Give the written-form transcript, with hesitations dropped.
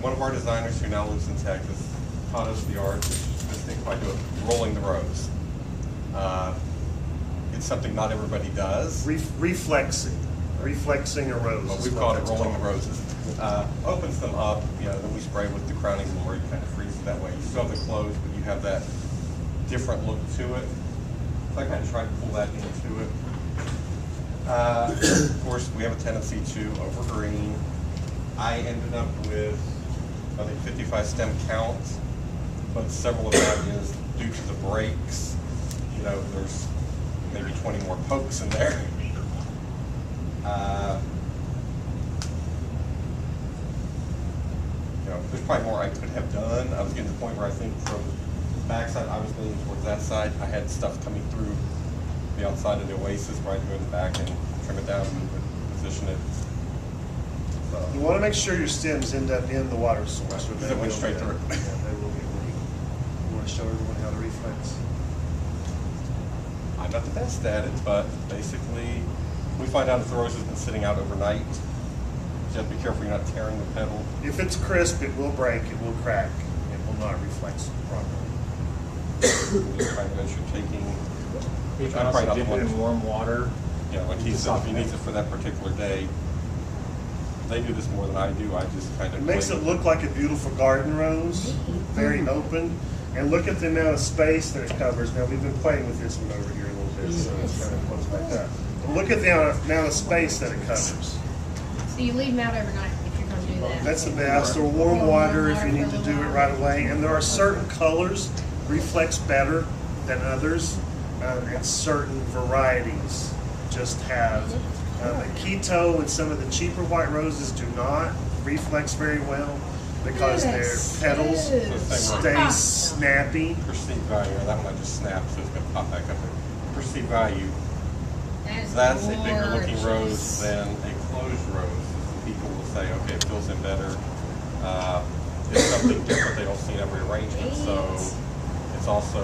one of our designers who now lives in Texas taught us the art, this thing by doing rolling the rose. It's something not everybody does. Reflexing a rose. But we've called it rolling the roses. Opens them up, then we spray with the crowning glory, kind of freeze it that way. You still have the clothes, but you have that different look to it. So I kind of tried to pull that into it. Of course, we have a tendency to overgreen. I ended up with, I think, 55 stem counts, but several of that is due to the breaks. There's maybe 20 more pokes in there. There's probably more I could have done. I was getting to the point where I think from the backside, I was leaning towards that side. I had stuff coming through the outside of the oasis where I had to go in the back and trim it down, move it, position it. So, you want to make sure your stems end up in the water source. Right, because it went straight through. Yeah, they will get weak. You want to show everyone how to reflex? I'm not the best at it, but basically, we find out if the rose has been sitting out overnight. You have to be careful you're not tearing the petal. If it's crisp, it will break, it will crack, it will not reflex properly. Just trying to make sure taking. You can also dip it in warm water. Like he said, if he needs it for that particular day, they do this more than I do. I just kind of. It makes it look like a beautiful garden rose, very open. And look at the amount of space that it covers. Now, we've been playing with this one over here a little bit, so it's kind of close back up. But look at the amount of space that it covers. So you leave them out overnight if you're going to do that. That's the best, or warm water if you need to do it right away. And there are certain colors reflex better than others, and certain varieties just have. The keto and some of the cheaper white roses do not reflex very well because their petals stay snappy. Perceived value, that one I just snapped, so it's going to pop back up. Perceived value, that's a bigger looking rose than a closed rose. People will say, okay, it fills in better. It's something different they don't see in every arrangement, so it's also